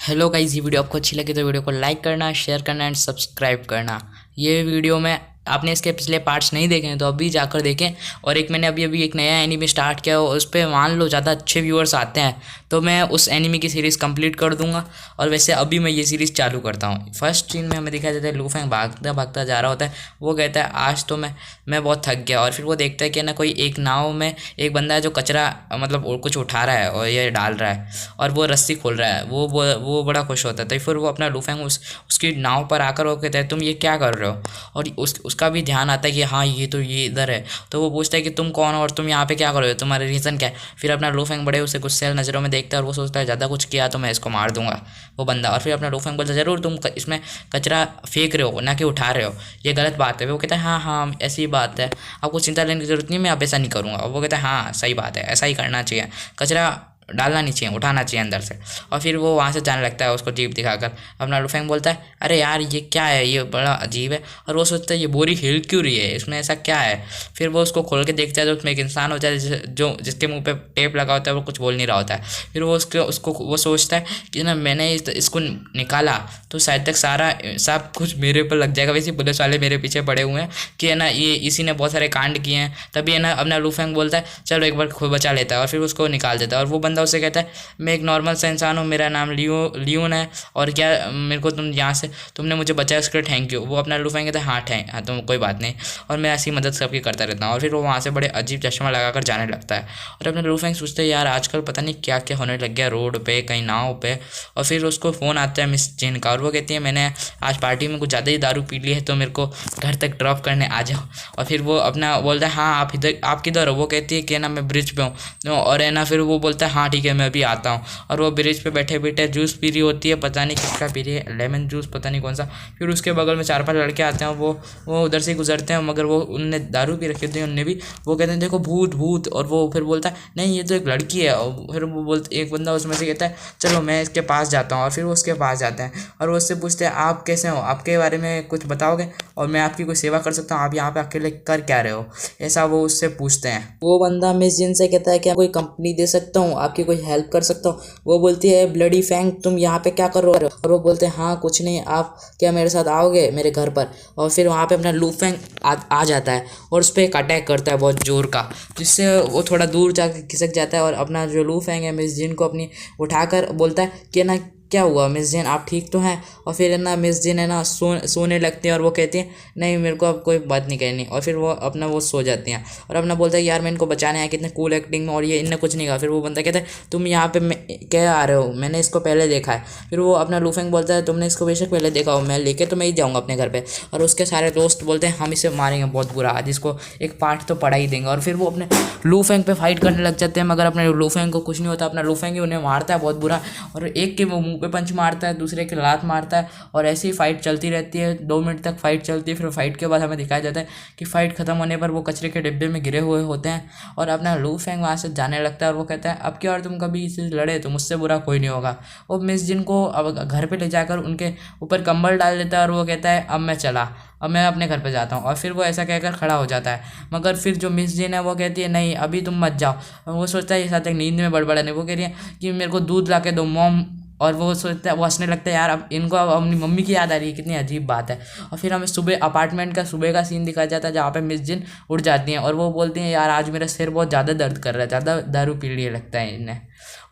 Hello guys, ये video आपको अच्छी लगी तो वीडियो को लाइक करना, शेयर करना एंड सब्सक्राइब करना। ये वीडियो में आपने इसके पिछले पार्ट्स नहीं देखे हैं तो अभी जाकर देखें। और एक मैंने अभी अभी एक नया एनीमे स्टार्ट किया, उस पर मान लो ज़्यादा अच्छे व्यूअर्स आते हैं तो मैं उस एनीमे की सीरीज़ कंप्लीट कर दूंगा। और वैसे अभी मैं ये सीरीज़ चालू करता हूँ। फर्स्ट सीन में हमें दिखाया जाता है लूफेंग भागता भागता जा रहा होता है। वो कहता है आज तो मैं बहुत थक गया। और फिर वो देखता है कि ना कोई एक नाव में एक बंदा है जो कचरा मतलब कुछ उठा रहा है और ये डाल रहा है और वो रस्सी खोल रहा है। वो बड़ा खुश होता है। तो फिर वो अपना लूफेंग उसकी नाव पर आकर वो कहता है तुम ये क्या कर रहे हो। और उसका भी ध्यान आता है कि हाँ ये इधर है। तो वो पूछता है कि तुम कौन हो और तुम यहाँ पे क्या कर रहे हो, तुम्हारा रीज़न क्या है। फिर अपना लूफेंग बड़े उसे गुस्सैल नज़रों में देखता है और वो सोचता है ज़्यादा कुछ किया तो मैं इसको मार दूंगा वो बंदा। और फिर अपना लूफेंग बोलता है ज़रूर तुम इसमें कचरा फेंक रहे हो ना कि उठा रहे हो, ये गलत बात है। वो कहता है हाँ हाँ ऐसी बात है, आपको चिंता लेने की जरूरत नहीं, मैं अब ऐसा नहीं करूँगा। और वो कहता है हाँ सही बात है, ऐसा ही करना चाहिए, कचरा डालना नहीं चाहिए, उठाना चाहिए अंदर से। और फिर वो वहाँ से जाने लगता है उसको जीप दिखाकर। अपना लुफेंग बोलता है अरे यार ये क्या है, ये बड़ा अजीब है। और वो सोचता है ये बोरी हिल क्यों रही है, इसमें ऐसा क्या है। फिर वो उसको खोल के देखता है तो उसमें एक इंसान होता है जो जिसके मुंह पे टेप लगा होता है, वो कुछ बोल नहीं रहा होता है। फिर वो उसको वो सोचता है कि ना मैंने इसको निकाला तो शायद तक सारा सब कुछ मेरे पर लग जाएगा। वैसे पुलिस वाले मेरे पीछे पड़े हुए हैं कि है ना ये इसी ने बहुत सारे कांड किए हैं। तभी है ना अपना लूफेंग बोलता है चलो एक बार खुद बचा लेता है और फिर उसको निकाल देता है। और वो बंदा उसे कहता है मैं एक नॉर्मल सा इंसान हूँ, मेरा नाम लियोन है और क्या मेरे को तुम यहाँ से तुमने मुझे बचाया उसके लिए थैंक यू। वो अपना लूफेंग कहता है हाँ तो कोई बात नहीं, और मैं ऐसी मदद सबकी करता रहता हूँ। और फिर वो वहाँ से बड़े अजीब चश्मा लगाकर जाने लगता है। और अपना लूफेंग सोचते हैं यार आजकल पता नहीं क्या क्या होने लग गया रोड पे कहीं नाव पे। और फिर उसको फ़ोन आता है मिस जिन का और वो कहती है मैंने आज पार्टी में कुछ ज़्यादा ही दारू पी ली है तो मेरे को घर तक ड्रॉप करने आ जाओ। और फिर वो अपना बोलता है हाँ आप किधर हो। वो कहती है कि ना मैं ब्रिज पे हूँ। और है ना फिर वो बोलता है हाँ ठीक है मैं अभी आता हूँ। और वो ब्रिज पे बैठे बैठे जूस पी रही होती है, पता नहीं किसका पी रही है, लेमन जूस पता नहीं कौन सा। फिर उसके बगल में 4-5 लड़के आते हैं, वो उधर से गुजरते हैं मगर वो उनने दारू पी रखी होती है उनने भी। वो कहते हैं देखो भूत भूत। और वो फिर बोलता है नहीं ये तो एक लड़की है। और फिर वो बोलते एक बंदा उसमें से कहता है चलो मैं इसके पास जाता हूँ। और फिर वो उसके पास जाते हैं और वो उससे पूछते हैं आप कैसे हो, आपके बारे में कुछ बताओगे और मैं आपकी कोई सेवा कर सकता हूँ, आप यहाँ पे अकेले कर क्या रहे हो, ऐसा वो उससे पूछते हैं। वो बंदा मिस जिन से कहता है कि कोई कंपनी दे सकता हूँ, आपकी कोई हेल्प कर सकता हूँ। वो बोलती है ब्लडी फैंग तुम यहाँ पे क्या कर रहे हो। और वो बोलते हैं हाँ कुछ नहीं, आप क्या मेरे साथ आओगे मेरे घर पर। और फिर वहाँ पे अपना लूफेंग आ जाता है और उस पर एक अटैक करता है बहुत जोर का, जिससे वो थोड़ा दूर जाकर खिसक जाता है। और अपना जो लूफेंग है मिस जिन को अपनी उठाकर बोलता है कि ना क्या हुआ मिस जिन आप ठीक तो हैं। और फिर है ना मिस जिन है ना सोने लगती हैं और वो कहती हैं नहीं मेरे को अब कोई बात नहीं कहनी। और फिर वो सो जाती हैं। और अपना बोलता है यार मैं इनको बचाने आया, कितने कूल एक्टिंग में, और ये इनने कुछ नहीं कहा। फिर वो बंदा कहता है तुम यहाँ पे क्या आ रहे हो, मैंने इसको पहले देखा है। फिर वो अपना लूफेंग बोलता है तुमने इसको बेशक पहले देखा हो, मैं लेके तो मैं ही जाऊँगा अपने घर पे। और उसके सारे दोस्त बोलते हैं हम इसे मारेंगे बहुत बुरा, आज इसको एक पार्ट तो पड़ा ही देंगे। और फिर वो अपने लूफेंग पे फाइट करने लग जाते हैं मगर अपने लूफेंग को कुछ नहीं होता। अपना लूफेंग ही उन्हें मारता है बहुत बुरा, और एक के वो मुंह पे पंच मारता है, दूसरे के लात मारता है। और ऐसे ही फाइट चलती रहती है, 2 मिनट तक फाइट चलती है। फिर फाइट के बाद हमें दिखाया जाता है कि फाइट खत्म होने पर वो कचरे के डिब्बे में गिरे हुए होते हैं। और अपना लूफेंग वहाँ से जाने लगता है और वो कहता है अब की और तुम कभी इससे लड़े तो मुझसे बुरा कोई नहीं होगा। वो मिस जिन को अब घर पे ले जाकर उनके ऊपर कंबल डाल देता है और वो कहता है अब मैं चला, अब मैं अपने घर पे जाता हूँ। और फिर वो ऐसा कहकर खड़ा हो जाता है। मगर फिर जो मिस जिन है वो कहती है नहीं अभी तुम मत जाओ। वो सोचता है ये साथ एक नींद में बड़बड़ा नहीं। वो कह रही है कि मेरे को दूध ला के दो मॉम। और वो सोचता है, वो हंसने लगता है यार अब इनको अब अपनी मम्मी की याद आ रही है, कितनी अजीब बात है। और फिर हमें सुबह अपार्टमेंट का सुबह का सीन दिखाया जाता है जहाँ पे मिस जिन उठ जाती हैं और वो बोलती हैं यार आज मेरा सिर बहुत ज़्यादा दर्द कर रहा है, ज़्यादा दारू पी लिए लगता है इन्हें।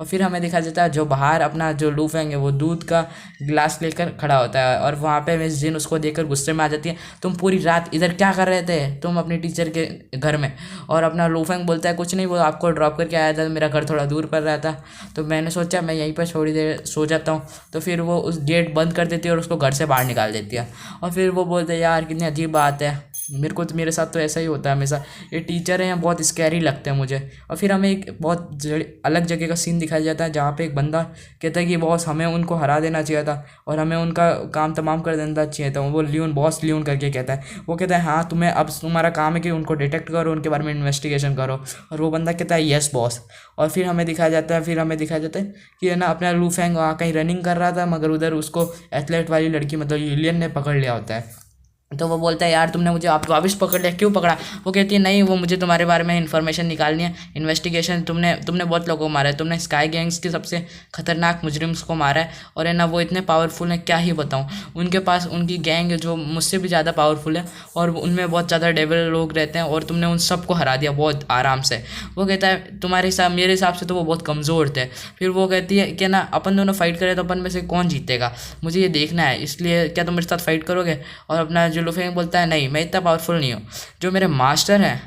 और फिर हमें दिखाया जाता है जो बाहर अपना जो लूफेंग है वो दूध का गिलास लेकर खड़ा होता है। और वहाँ पे मिस जिन उसको देखकर गुस्से में आ जाती है तुम पूरी रात इधर क्या कर रहे थे तुम अपनी टीचर के घर में। और अपना लूफेंग बोलता है कुछ नहीं, वो आपको ड्रॉप करके आया था, मेरा घर थोड़ा दूर पड़ रहा था तो मैंने सोचा मैं यहीं पर थोड़ी देर सो जाता हूँ। तो फिर वो उस गेट बंद कर देती है और उसको घर से बाहर निकाल देती है। और फिर वो बोलते हैं यार कितनी अजीब बात है, मेरे को तो मेरे साथ तो ऐसा ही होता है हमेशा, ये टीचर हैं बहुत स्कैरी लगते हैं मुझे। और फिर हमें एक बहुत अलग जगह का सीन दिखाया जाता है जहाँ पे एक बंदा कहता है कि बॉस हमें उनको हरा देना चाहिए था और हमें उनका काम तमाम कर देना चाहिए था। वो लियोन बॉस लियोन करके कहता है। वो कहता है हाँ तुम्हें अब तुम्हारा काम है कि उनको डिटेक्ट करो, उनके बारे में इन्वेस्टिगेशन करो। और वो बंदा कहता है यस बॉस। और फिर हमें दिखाया जाता है कि है ना अपना लूफेंग वहाँ कहीं रनिंग कर रहा था मगर उधर उसको एथलेट वाली लड़की मतलब यूलियन ने पकड़ लिया होता है। तो वो बोलता है यार तुमने मुझे आप वापस पकड़ लिया, क्यों पकड़ा? वो कहती है नहीं, वो मुझे तुम्हारे बारे में इन्फॉर्मेशन निकालनी है, इन्वेस्टिगेशन, तुमने तुमने बहुत लोगों को मारा है, तुमने स्काई गैंग्स के सबसे खतरनाक मुजरिम्स को मारा है, और है ना वो इतने पावरफुल हैं क्या ही बताऊँ। उनके पास उनकी गैंग है जो मुझसे भी ज़्यादा पावरफुल है, और उनमें बहुत ज़्यादा डेविल लोग रहते हैं, और तुमने उन सबको हरा दिया बहुत आराम से। वो कहता है तुम्हारे हिसाब मेरे हिसाब से तो वो बहुत कमज़ोर थे। फिर वो कहती है कि ना अपन दोनों फाइट करें तो अपन में से कौन जीतेगा, मुझे ये देखना है, इसलिए क्या तुम मेरे साथ फाइट करोगे? और अपना जो लुफेंग बोलता है नहीं, मैं इतना पावरफुल नहीं हूँ, जो मेरे मास्टर हैं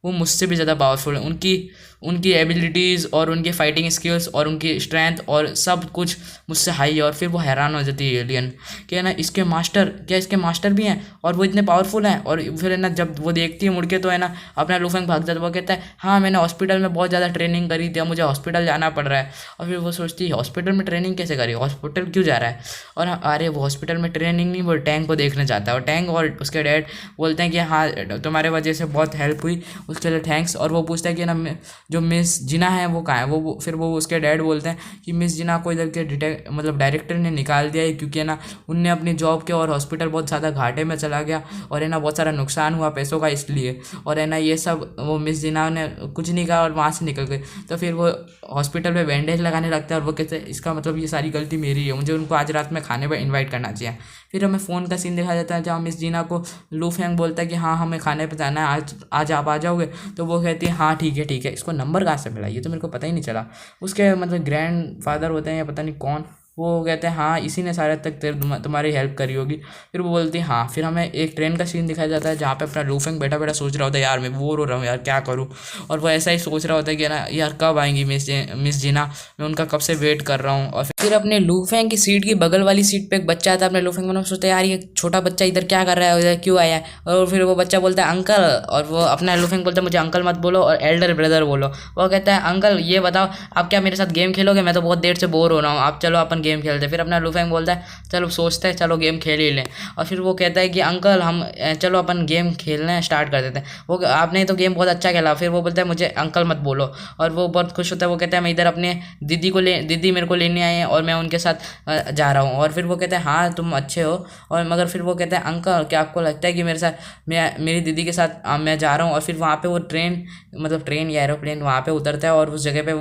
वो मुझसे भी ज़्यादा पावरफुल है, उनकी उनकी एबिलिटीज़ और उनकी फाइटिंग स्किल्स और उनकी स्ट्रेंथ और सब कुछ मुझसे हाई है। और फिर वो हैरान हो जाती है एलियन कि है ना इसके मास्टर, क्या इसके मास्टर भी हैं और वो इतने पावरफुल हैं? और फिर है ना जब वो देखती है मुड़ के तो है ना अपना लुफेंग भाग जाता है। वो कहता है हाँ मैंने हॉस्पिटल में बहुत ज़्यादा ट्रेनिंग करी थी, अब मुझे हॉस्पिटल जाना पड़ रहा है। और फिर वो सोचती है हॉस्पिटल में ट्रेनिंग कैसे करी, हॉस्पिटल क्यों जा रहा है? और अरे वो हॉस्पिटल में ट्रेनिंग नहीं, वो टैंक को देखने जाता है, और टैंक और उसके डैड बोलते हैं कि हाँ तुम्हारे वजह से बहुत हेल्प हुई, उसके लिए थैंक्स। और वो पूछता है कि ना जो मिस जिना है वो कहाँ है? वो फिर वो उसके डैड बोलते हैं कि मिस जिना को इधर के मतलब डायरेक्टर ने निकाल दिया है, क्योंकि है ना उनने अपनी जॉब के और हॉस्पिटल बहुत ज़्यादा घाटे में चला गया, और है ना बहुत सारा नुकसान हुआ पैसों का इसलिए। और है ना ये सब वो मिस जिना ने कुछ नहीं कहा और वहाँ से निकल गए। तो फिर वो हॉस्पिटल में बैंडेज लगाने लगता है, और वो कहते हैं इसका मतलब ये सारी गलती मेरी है, मुझे उनको आज रात में खाने पर इन्वाइट करना चाहिए। फिर हमें फ़ोन का सीन दिखाया जाता है जहाँ मिस जीना को लू फेंग बोलता है कि हाँ हमें खाने पे जाना है, आज आज आप आ जाओगे? तो वो कहती है हाँ ठीक है। इसको नंबर कहाँ से मिला, ये तो मेरे को पता ही नहीं चला। उसके मतलब ग्रैंड फादर होते हैं या पता नहीं कौन, वो कहते हैं हाँ इसी ने सारे तक तुम्हारी हेल्प करी होगी। फिर वो बोलती है हाँ। फिर हमें एक ट्रेन का सीन दिखाया जाता है जहाँ पे अपना लू फेंग बैठा बैठा सोच रहा होता है यार मैं बोर हो रहा हूँ यार क्या करूँ। और वो ऐसा ही सोच रहा होता है कि ना यार कब आएंगी मिस जीना, मैं उनका कब से वेट कर रहा हूँ। और फिर अपने लू फेंग की सीट की बगल वाली सीट पे एक बच्चा आता है। अपने लू फेंग मतलब सोचता है यार ये छोटा बच्चा इधर क्या कर रहा है, इधर क्यों आया है? और फिर वो बच्चा बोलता है अंकल, और वो अपना लू फेंग बोलता है मुझे अंकल मत बोलो और एल्डर ब्रदर बोलो। वो कहता है अंकल ये बताओ आप क्या मेरे साथ गेम खेलोगे, मैं तो बहुत देर से बोर हो रहा हूँ, आप चलो अपन गेम खेलते हैं। फिर अपना लू फेंग बोलता है चलो सोचते हैं, चलो गेम खेल ही लें। और फिर वो कहता है कि अंकल हम चलो अपन गेम खेलना स्टार्ट कर देते हैं। वो आपने तो गेम बहुत अच्छा खेला। फिर वो बोलता है मुझे अंकल मत बोलो, और वो बहुत खुश होता है। वो कहता है मैं इधर अपने दीदी मेरे को लेने आए हैं और मैं उनके साथ जा रहा हूँ। और फिर वो कहता है हाँ तुम अच्छे हो, और मगर फिर वो कहता है अंकल क्या आपको लगता है कि मेरे साथ मेरी दीदी के साथ मैं जा रहा हूँ? और फिर वहाँ पे वो ट्रेन या एरोप्लेन वहाँ पे उतरता है, और उस जगह पे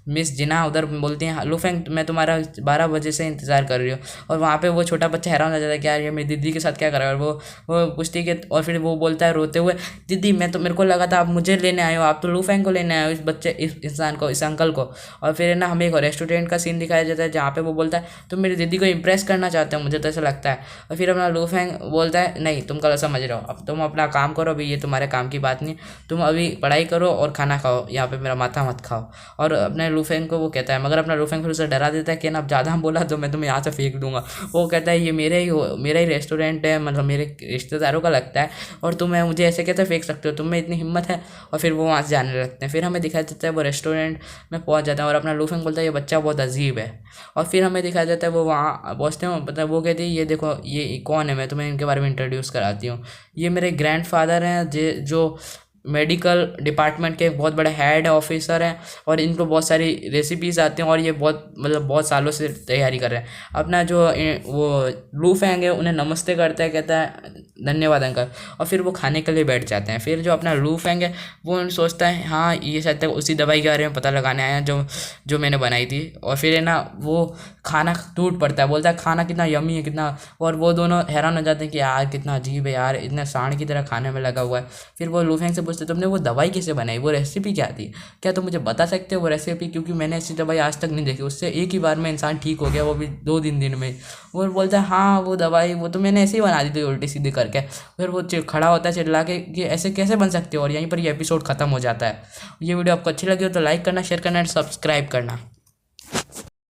मिस जिना उधर बोलती हैं लू फेंग मैं तुम्हारा 12 बजे से इंतज़ार कर रही हूँ। और वहाँ पे वो छोटा बच्चा हैरान हो जाता है कि यार ये मेरी दीदी के साथ क्या कर रहा है। और वो पूछती है कि, और फिर वो बोलता है रोते हुए दीदी मैं तो मेरे को लगा था आप मुझे लेने आए हो, आप तो लू फेंग को लेने आए हो, इस इंसान को, इस अंकल को। और फिर ना हमें एक रेस्टोरेंट का सीन दिखाया जाता है जहाँ पे वो बोलता है तुम मेरी दीदी को इम्प्रेस करना चाहते हो, मुझे तो ऐसा लगता है। और फिर अपना लू फेंग बोलता है नहीं तुम गलत समझ रहे हो, अब तुम अपना काम करो, अभी ये तुम्हारे काम की बात नहीं, तुम अभी पढ़ाई करो और खाना खाओ, यहाँ पे मेरा माथा मत खाओ। और अपने लू फेंग को वो कहता है, मगर अपना लू फेंग फिर उसे डरा देता है कि ना अब ज़्यादा बोला तो मैं तुम्हें यहाँ से फेंक दूंगा। वो कहता है ये मेरा ही रेस्टोरेंट है, मतलब मेरे रिश्तेदारों का लगता है, और तुम्हें मुझे ऐसे कैसे फेंक सकते हो, तुम्हें इतनी हिम्मत है? और फिर वो वहाँ से जाने लगते हैं। फिर हमें दिखाया जाता है वो रेस्टोरेंट में पहुँच जाता है, और अपना लू फेंग बोलता है ये बच्चा बहुत अजीब है। और फिर हमें दिखाया जाता है वो वहाँ पहुँचते हैं, मतलब वो कहती है ये देखो ये कौन है, मैं तुम्हें इनके बारे में इंट्रोड्यूस कराती हूँ, ये मेरे ग्रैंड फादर हैं जो मेडिकल डिपार्टमेंट के बहुत बड़े हेड ऑफिसर हैं, और इनको बहुत सारी रेसिपीज़ आती हैं, और ये बहुत सालों से तैयारी कर रहे हैं। अपना जो वो लू फेंग है उन्हें नमस्ते करता है, कहता है धन्यवाद अंकल, और फिर वो खाने के लिए बैठ जाते हैं। फिर जो अपना लू फेंग है वो सोचता है हाँ ये शायद तक उसी दवाई के बारे में पता लगाने आया हैं जो मैंने बनाई थी। और फिर है ना वो खाना टूट पड़ता है, बोलता है खाना कितना यमी है कितना, और वो दोनों हैरान हो जाते हैं कि यार कितना अजीब है यार, इतना सांड की तरह खाने में लगा हुआ है। फिर वो लू फेंग से पूछते तुमने वो दवाई कैसे बनाई, वो रेसिपी क्या थी, क्या तुम मुझे बता सकते हो वो रेसिपी, क्योंकि मैंने ऐसी दवाई आज तक नहीं देखी, उससे एक ही बार में इंसान ठीक हो गया, वो भी 2-3 दिन में। वो बोलता है हाँ वो दवाई वो तो मैंने ऐसे ही बना दी थी उल्टी सीधी करके। फिर वो खड़ा होता है चिल्ला के कि ऐसे कैसे बन सकते हो, और यहीं पर ये एपिसोड ख़त्म हो जाता है। ये वीडियो आपको अच्छी लगी हो तो लाइक करना, शेयर करना एंड सब्सक्राइब करना।